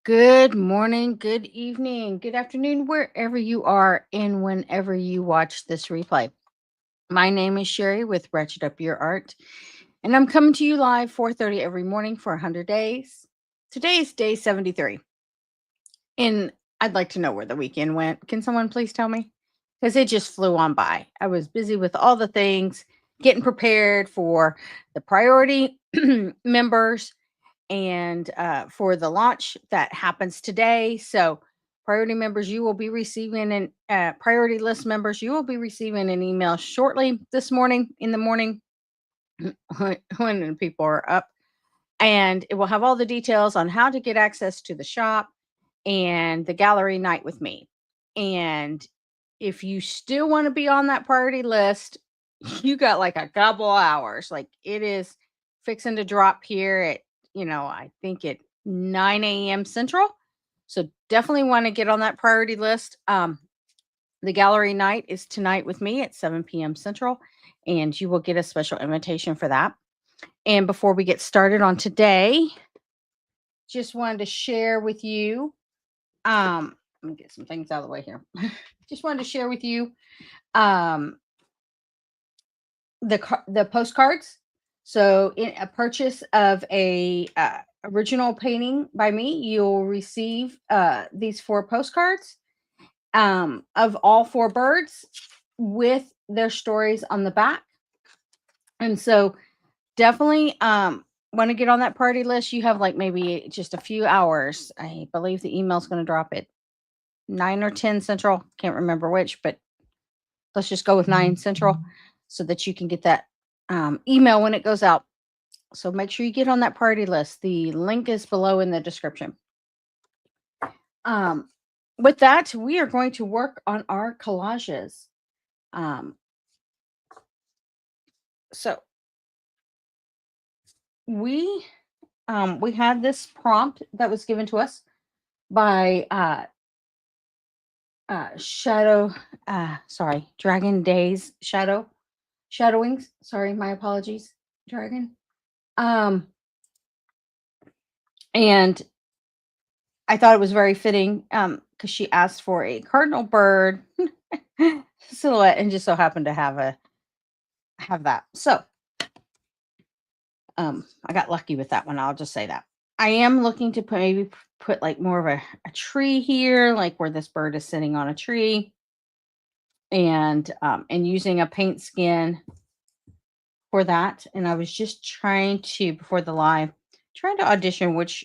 Good morning, good evening, good afternoon, wherever you are and whenever you watch this replay. My name is Sherry with Ratchet Up Your Art, and I'm coming to you live 4:30 every morning for 100 days. Today is day 73, and I'd like to know where the weekend went. Can someone please tell me? Because it just flew on by. I was busy with all the things, getting prepared for the priority members and for the launch that happens today. So, priority members, you will be receiving an priority list members, you will be receiving an email shortly this morning in the morning when people are up, and it will have all the details on how to get access to the shop and the gallery night with me. And if you still want to be on that priority list, you got like a couple hours. Like it is fixing to drop here at, I think at 9 a.m. Central. So definitely want to get on that priority list. The gallery night is tonight with me at 7 p.m. Central, and you will get a special invitation for that. And before we get started on today, just wanted to share with you. Let me get some things out of the way here. Just wanted to share with you um the postcards. So in a purchase of a original painting by me, you'll receive these four postcards of all four birds with their stories on the back. And so definitely want to get on that party list. You have like maybe just a few hours. I believe the email's going to drop at 9 or 10 Central. Can't remember which, but let's just go with 9 Central so that you can get that email when it goes out. So make sure you get on that party list. The link is below in the description. Um, with that, we are going to work on our collages. So we we had this prompt that was given to us by Shadow, Dragon Days Shadowings. Sorry, my apologies, Dragon. And I thought it was very fitting because she asked for a cardinal bird silhouette and just so happened to have that. So I got lucky with that one. I'll just say that. I am looking to maybe put like more of a tree here, like where this bird is sitting on a tree, and using a paint skin for that. And I was just trying to before the live, trying to audition which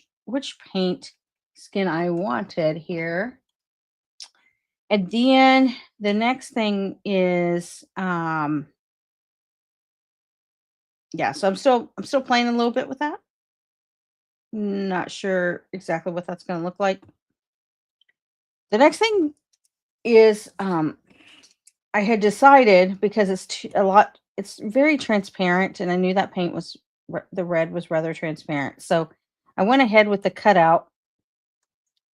paint skin I wanted here. And then the next thing is yeah, so I'm still playing a little bit with that. Not sure exactly what that's going to look like. The next thing is I had decided because it's very transparent, and I knew that paint was the red was rather transparent. So I went ahead with the cutout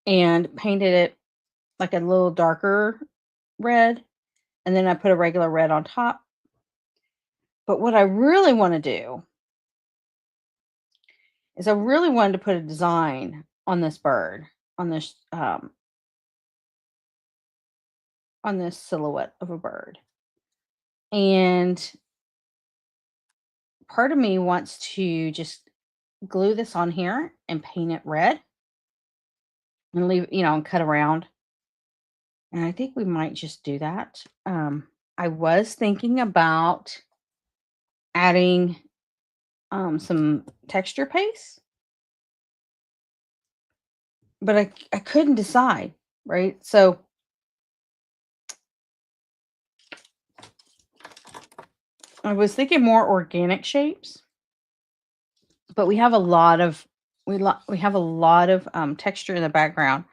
and painted it like a little darker red, and then I put a regular red on top. But what I really want to do is I really wanted to put a design on this bird, on this silhouette of a bird. And part of me wants to just glue this on here and paint it red and leave, and cut around. And I think we might just do that. I was thinking about adding some texture paste, but I couldn't decide, right? So I was thinking more organic shapes, but we have a lot of we have a lot of texture in the background.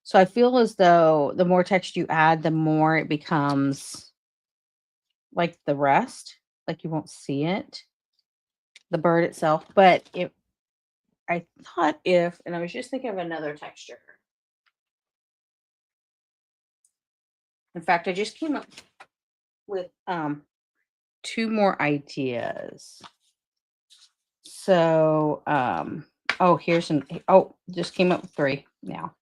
So I feel as though the more texture you add, the more it becomes like the rest. Like you won't see it, the bird itself. But if I thought if, and I was just thinking of another texture. In fact, I just came up with two more ideas. So oh, here's just came up with three. now.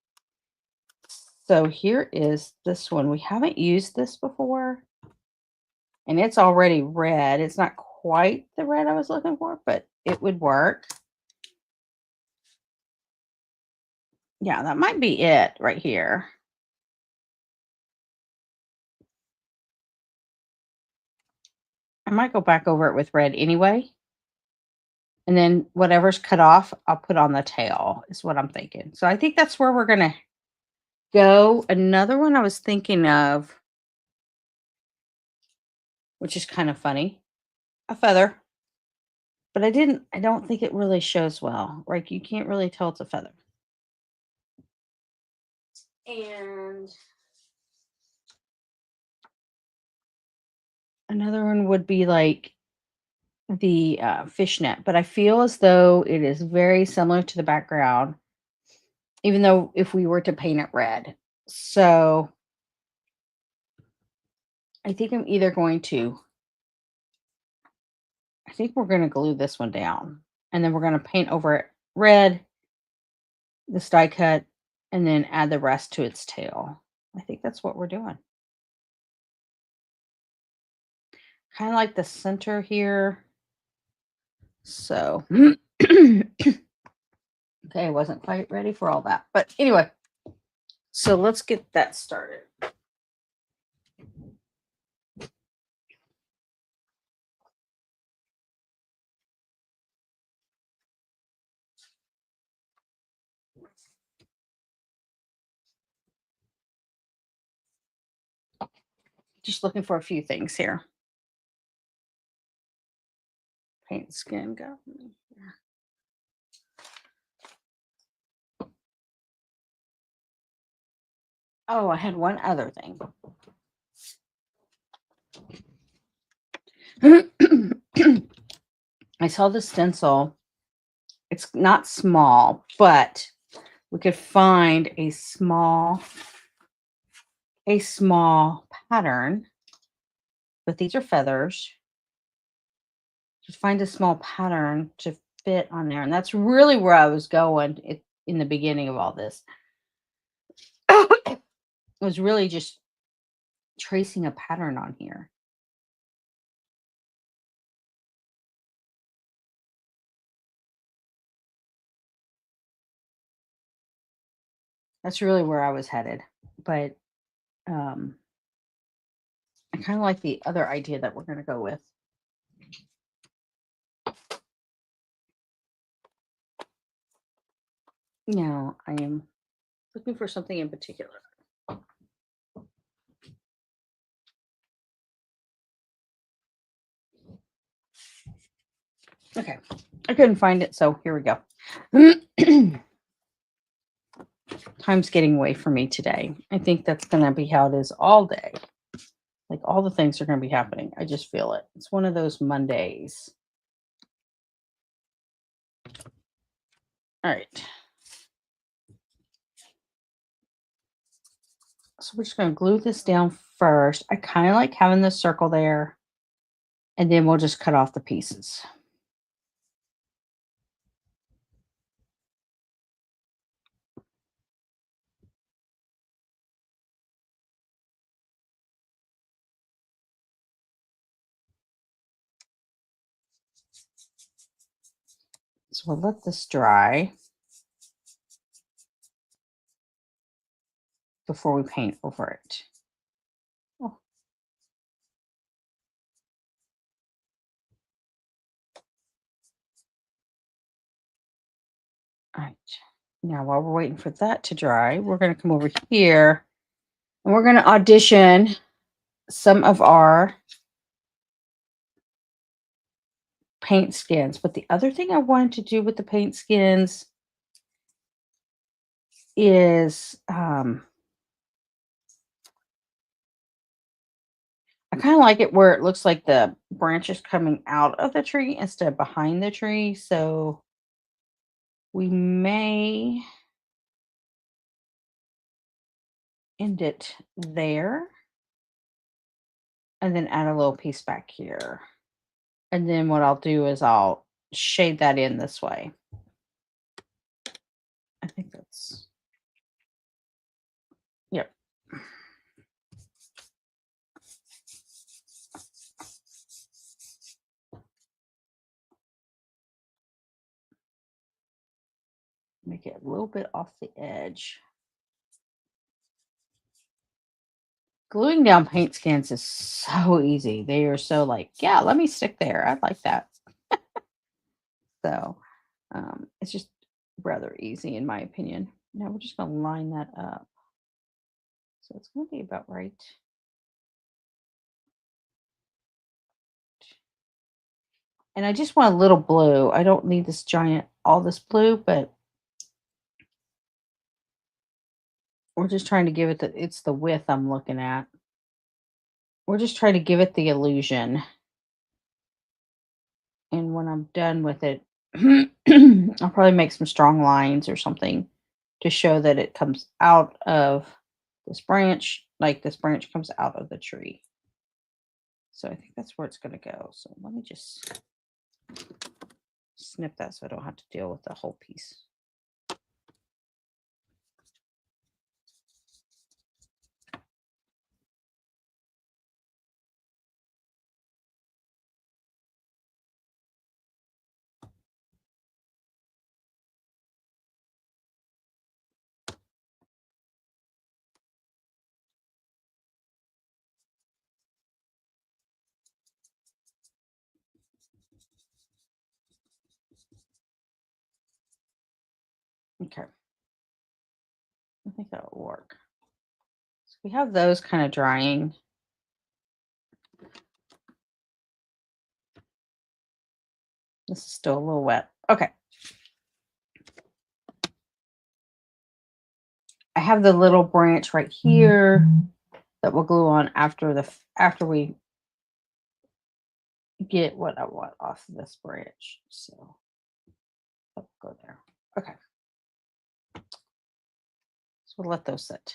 So here is this one. We haven't used this before. And it's already red. It's not quite the red I was looking for, but it would work. Yeah, that might be it right here. I might go back over it with red anyway. And then whatever's cut off, I'll put on the tail, is what I'm thinking. So I think that's where we're going to go. Another one I was thinking of, which is kind of funny, a feather. But I don't think it really shows well. Like you can't really tell it's a feather. And another one would be like the fishnet, but I feel as though it is very similar to the background, even though if we were to paint it red. So I think I'm either going to, I think we're going to glue this one down and then we're going to paint over it red, this die cut, and then add the rest to its tail. I think that's what we're doing. Kind of like the center here. So, okay, I wasn't quite ready for all that. But anyway, so let's get that started. Just looking for a few things here. Paint skin go. Oh, I had one other thing. I saw the stencil. It's not small, but we could find a small pattern. But these are feathers. Just find a small pattern to fit on there. And that's really where I was going in the beginning of all this. It was really just tracing a pattern on here. That's really where I was headed. But I kind of like the other idea that we're going to go with. Now, I am looking for something in particular. Okay, I couldn't find it, so here we go. Time's getting away from me today. I think that's going to be how it is all day. Like all the things are going to be happening. I just feel it. It's one of those Mondays. All right. So we're just going to glue this down first. I kind of like having this circle there. And then we'll just cut off the pieces. So we'll let this dry before we paint over it. Oh. All right. Now, while we're waiting for that to dry, we're going to come over here and we're going to audition some of our paint skins. But the other thing I wanted to do with the paint skins is I kind of like it where it looks like the branch is coming out of the tree instead of behind the tree. So we may end it there and then add a little piece back here. And then what I'll do is I'll shade that in this way. I think that's Yep. Make it a little bit off the edge. Gluing down paint skins is so easy. They are so like, yeah, let me stick there. I like that. So it's just rather easy in my opinion. Now we're just going to line that up. So it's going to be about right. And I just want a little blue. I don't need this giant, all this blue, but we're just trying to give it it's the width I'm looking at. We're just trying to give it the illusion. And when I'm done with it, I'll probably make some strong lines or something to show that it comes out of this branch, like this branch comes out of the tree. So I think that's where it's going to go. So let me just snip that so I don't have to deal with the whole piece. Okay. I think that'll work. So we have those kind of drying. This is still a little wet. Okay. I have the little branch right here that we'll glue on after we get what I want off of this branch. So I'll go there. Okay. So we'll let those sit.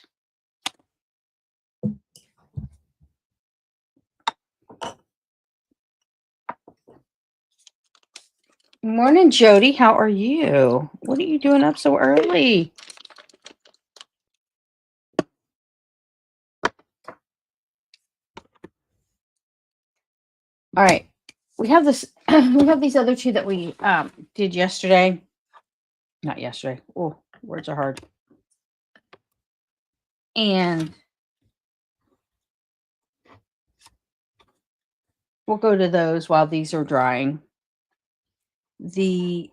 Morning, Jody. How are you? What are you doing up so early? All right. We have this. We have these other two that we did yesterday. Not yesterday. Oh, words are hard. And we'll go to those while these are drying. I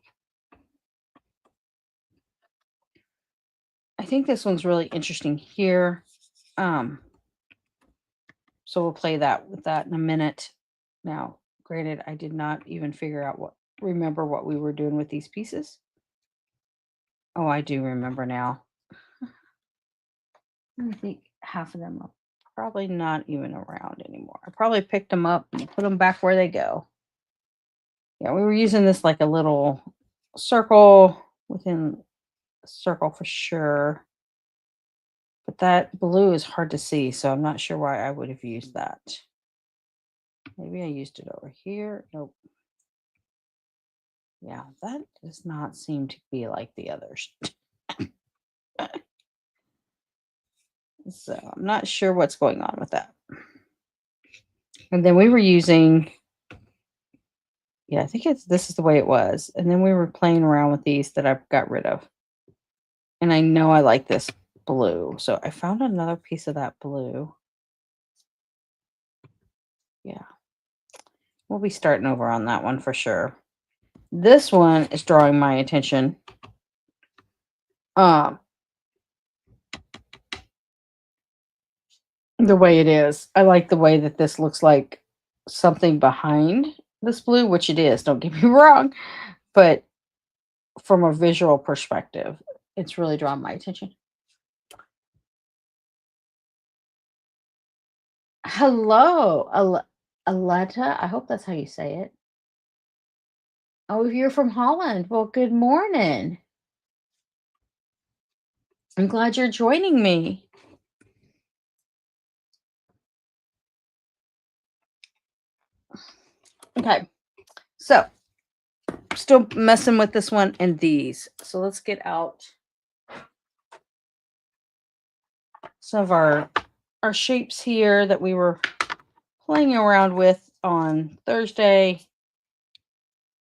think this one's really interesting here. So we'll play that with that in a minute. Now, granted, I did not even remember what we were doing with these pieces. Oh, I do remember now. I think half of them are probably not even around anymore. I probably picked them up and put them back where they go. Yeah, we were using this like a little circle within a circle for sure. But that blue is hard to see, so I'm not sure why I would have used that. Maybe I used it over here. Nope. Yeah, that does not seem to be like the others. So I'm not sure what's going on with that. And then we were using, yeah, I think this is the way it was. And then we were playing around with these that I got rid of. And I know I like this blue. So I found another piece of that blue. Yeah. We'll be starting over on that one for sure. This one is drawing my attention. The way it is. I like the way that this looks like something behind this blue, which it is, don't get me wrong. But from a visual perspective, it's really drawn my attention. Hello, Aletta. I hope that's how you say it. Oh, you're from Holland. Well, good morning. I'm glad you're joining me. Okay, so still messing with this one and these. So let's get out some of our shapes here that we were playing around with on Thursday.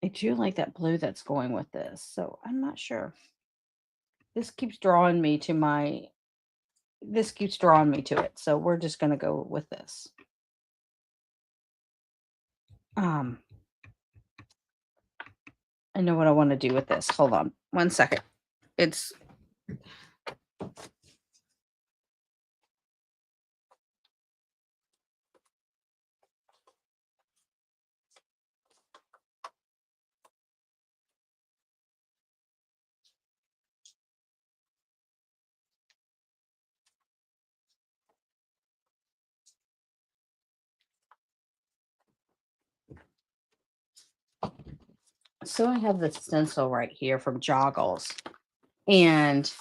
I do like that blue that's going with this, so I'm not sure. This keeps drawing me to it, so we're just going to go with this. I know what I want to do with this. Hold on 1 second. So I have this stencil right here from Joggles, and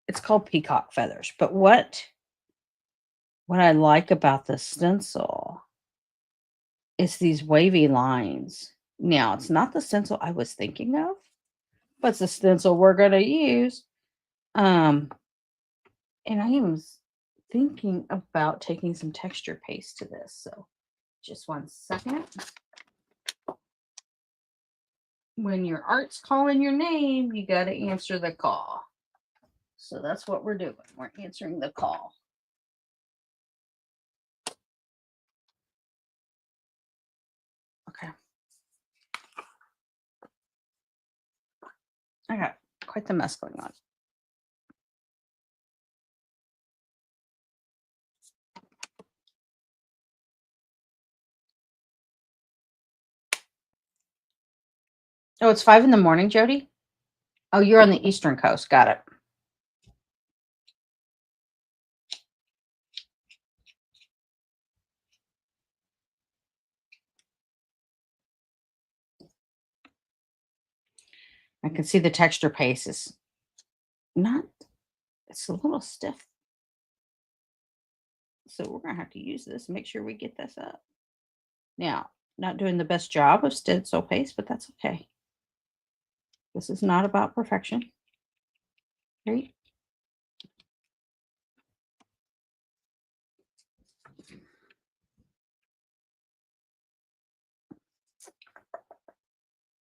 it's called Peacock Feathers. But what I like about the stencil is these wavy lines. Now, it's not the stencil I was thinking of, but it's the stencil we're going to use. And I am thinking about taking some texture paste to this. So just 1 second. When your art's calling your name, you got to answer the call. So that's what we're doing. We're answering the call. Okay. I got quite the mess going on. Oh, it's 5 in the morning, Jody? Oh, you're on the Eastern Coast. Got it. I can see the texture paste is not, it's a little stiff. So we're going to have to use this, make sure we get this up. Now, not doing the best job of stencil paste, but that's okay. This is not about perfection. Right?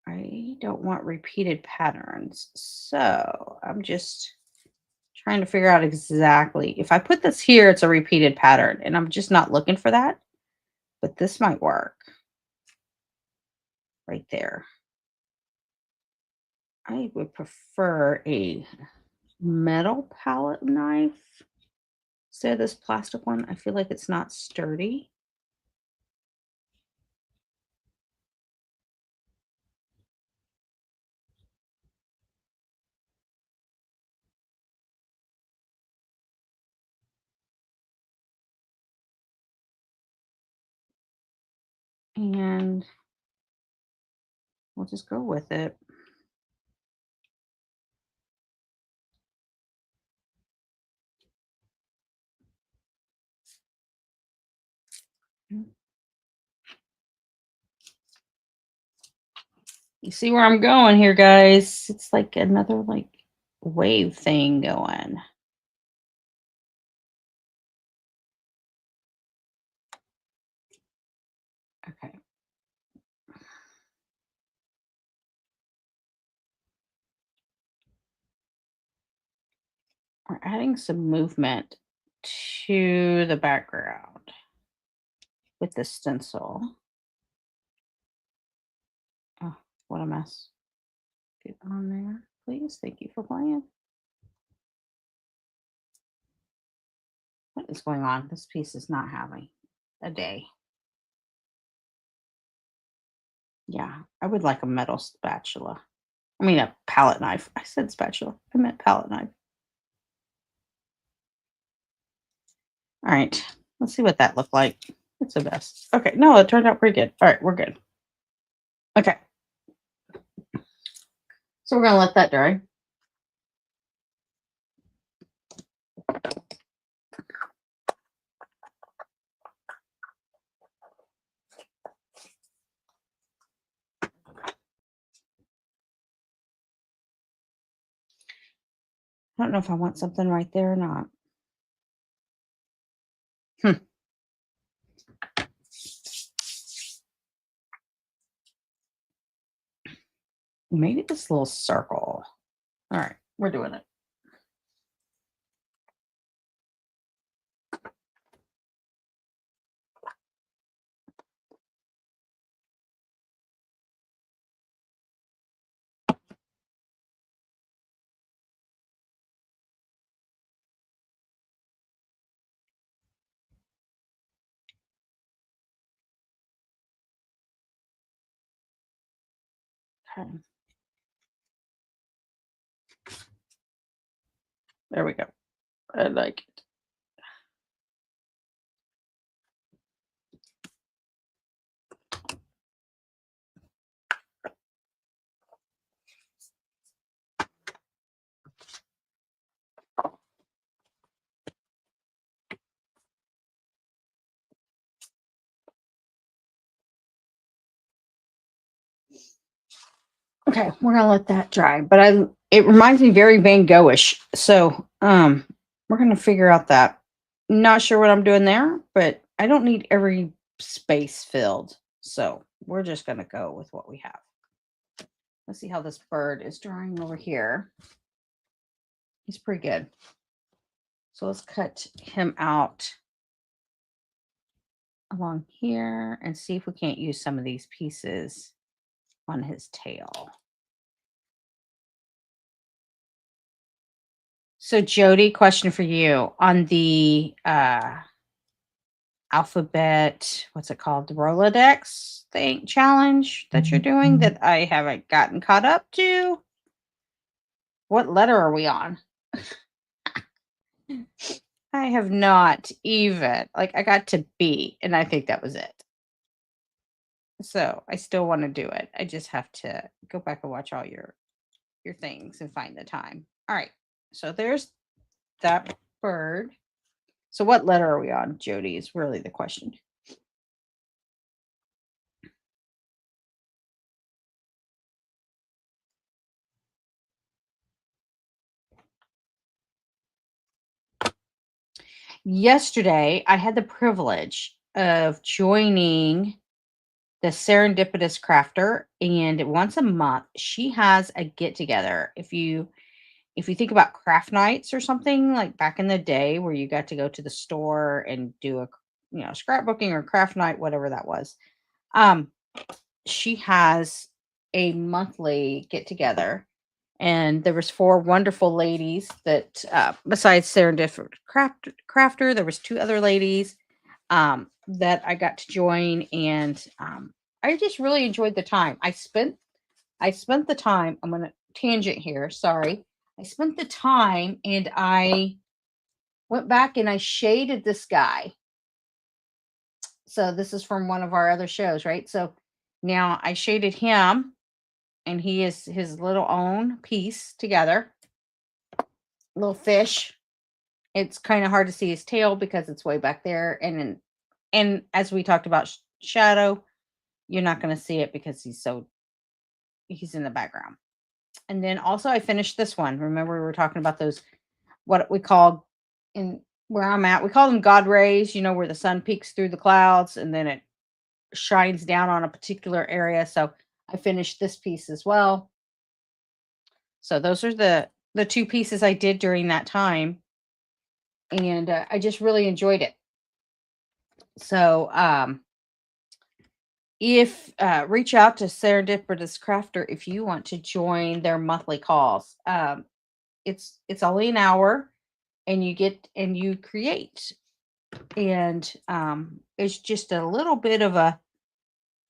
I don't want repeated patterns. So I'm just trying to figure out exactly. If I put this here, it's a repeated pattern, and I'm just not looking for that. But this might work. Right there. I would prefer a metal palette knife instead of this plastic one. I feel like it's not sturdy. And we'll just go with it. You see where I'm going here, guys? It's like another wave thing going. Okay. We're adding some movement to the background with the stencil. Oh, what a mess. Get on there, please. Thank you for playing. What is going on? This piece is not having a day. Yeah, I would like a metal spatula. I mean, a palette knife. I said spatula. I meant palette knife. All right, let's see what that looked like. It's the best. Okay, no, it turned out pretty good. All right, we're good. Okay. So we're going to let that dry. I don't know if I want something right there or not. Hmm. Maybe this little circle. All right, we're doing it. Okay. There we go. I like it. Okay, we're gonna let that dry. But it reminds me very Van Goghish. So we're gonna figure out that. Not sure what I'm doing there, but I don't need every space filled. So we're just gonna go with what we have. Let's see how this bird is drying over here. He's pretty good. So let's cut him out along here and see if we can't use some of these pieces on his tail. So Jody, question for you on the alphabet, what's it called? The Rolodex thing challenge that you're doing that I haven't gotten caught up to. What letter are we on? I have not even, like, I got to B and I think that was it. So I still want to do it. I just have to go back and watch all your things and find the time. All right. So there's that bird. So what letter are we on, Jody, is really the question. Yesterday, I had the privilege of joining the Serendipitous Crafter, and once a month she has a get together. If you think about craft nights or something like back in the day where you got to go to the store and do a scrapbooking or craft night, whatever that was. She has a monthly get together, and there was 4 wonderful ladies that besides Serendipitous Crafter, there was 2 other ladies that I got to join, and I just really enjoyed the time. I spent the time. I'm going to tangent here. Sorry. I spent the time and I went back and I shaded this guy. So this is from one of our other shows, right? So now I shaded him and he is his little own piece together. Little fish. It's kind of hard to see his tail because it's way back there. And as we talked about shadow, you're not going to see it because he's in the background. And then also I finished this one. Remember we were talking about those, what we call in where I'm at, we call them God rays, where the sun peeks through the clouds and then it shines down on a particular area. So I finished this piece as well. So those are the 2 pieces I did during that time. And I just really enjoyed it. So if reach out to Serendipitous Crafter if you want to join their monthly calls. It's only an hour and you create, and it's just a little bit of a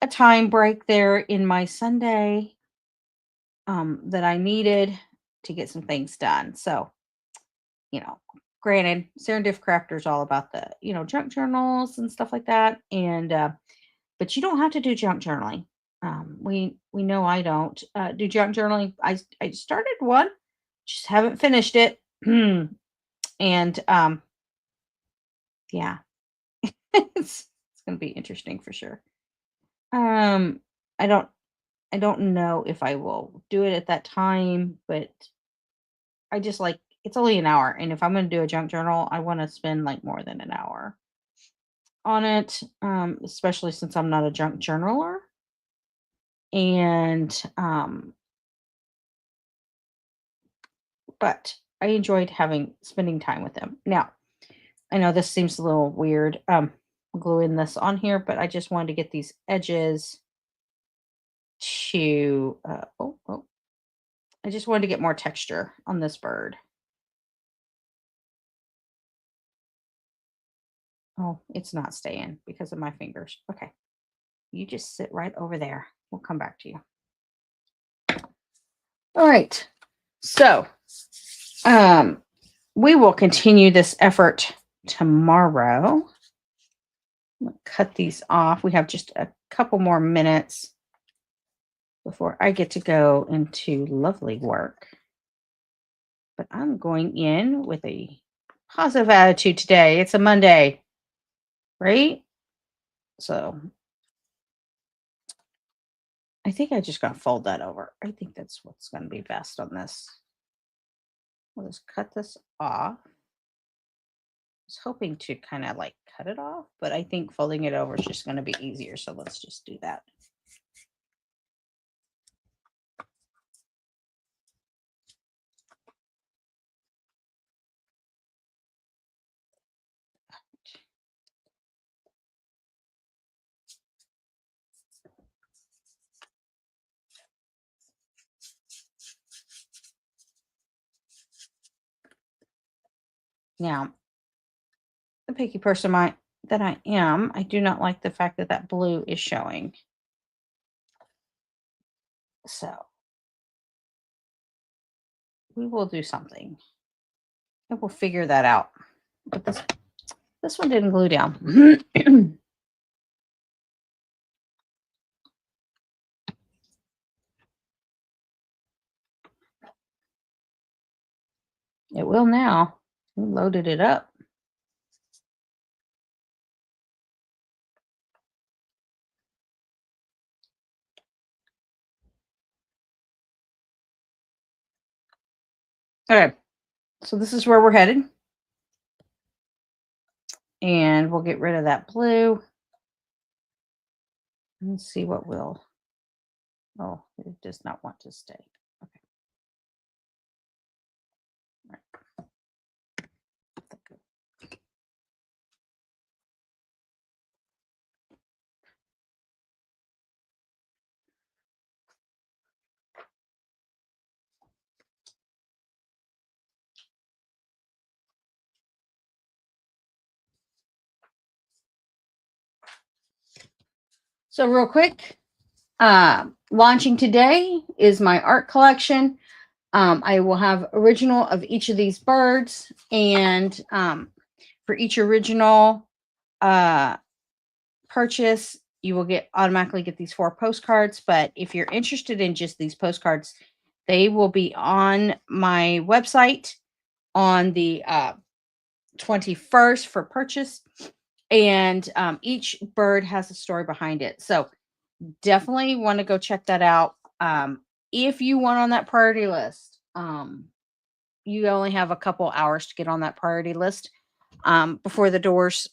time break there in my Sunday that I needed to get some things done. So granted, Serendip Crafter is all about the junk journals and stuff like that, and but you don't have to do junk journaling. We know I don't do junk journaling. I started one, just haven't finished it. And yeah, it's gonna be interesting for sure. Um, I don't know if I will do it at that time, but I just like it's only an hour. And if I'm going to do a junk journal, I want to spend like more than an hour on it, especially since I'm not a junk journaler. And, but I enjoyed spending time with them. Now, I know this seems a little weird, gluing this on here, but I just wanted to get these edges to, I just wanted to get more texture on this bird. Oh, it's not staying because of my fingers. Okay. You just sit right over there. We'll come back to you. All right. So, we will continue this effort tomorrow. I'm going to cut these off. We have just a couple more minutes before I get to go into lovely work. But I'm going in with a positive attitude today. It's a Monday, right? So I think I just got to fold that over. I think that's what's going to be best on this. We'll just cut this off. I was hoping to kind of like cut it off, but I think folding it over is just going to be easier. So let's just do that. Now, the picky person that I am, I do not like the fact that that blue is showing. So we will do something. And we'll figure that out. But this one didn't glue down. It will now. We loaded it up. Okay, so this is where we're headed. And we'll get rid of that blue. Let's see what will. Oh, it does not want to stay. Okay. All right. So real quick, launching today is my art collection. I will have original of each of these birds, and for each original purchase, you will automatically get these 4 postcards. But if you're interested in just these postcards, they will be on my website on the 21st for purchase. And each bird has a story behind it. So definitely want to go check that out. If you want on that priority list, you only have a couple hours to get on that priority list before the doors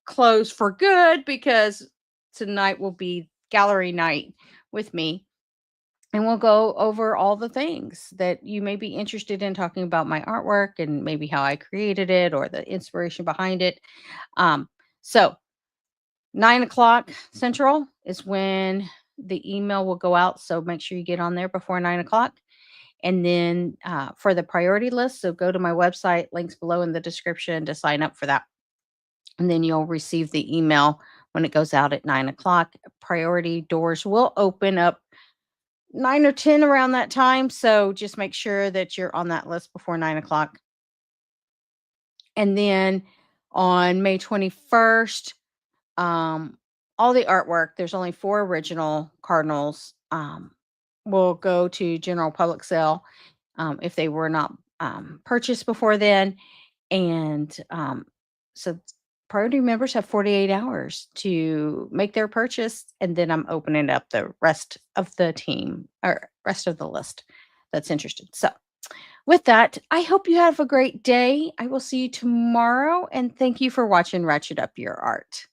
close for good, because tonight will be gallery night with me. And we'll go over all the things that you may be interested in, talking about my artwork and maybe how I created it or the inspiration behind it. So 9:00 Central is when the email will go out. So make sure you get on there before 9:00. And then for the priority list, so go to my website, links below in the description to sign up for that. And then you'll receive the email when it goes out at 9:00. Priority doors will open up 9 or 10 around that time. So just make sure that you're on that list before 9:00. And then on May 21st, all the artwork, there's only 4 original cardinals, will go to general public sale if they were not purchased before then. And so priority members have 48 hours to make their purchase, and then I'm opening up the rest of the team or rest of the list that's interested. So With that, I hope you have a great day. I will see you tomorrow, and thank you for watching Ratchet Up Your Art.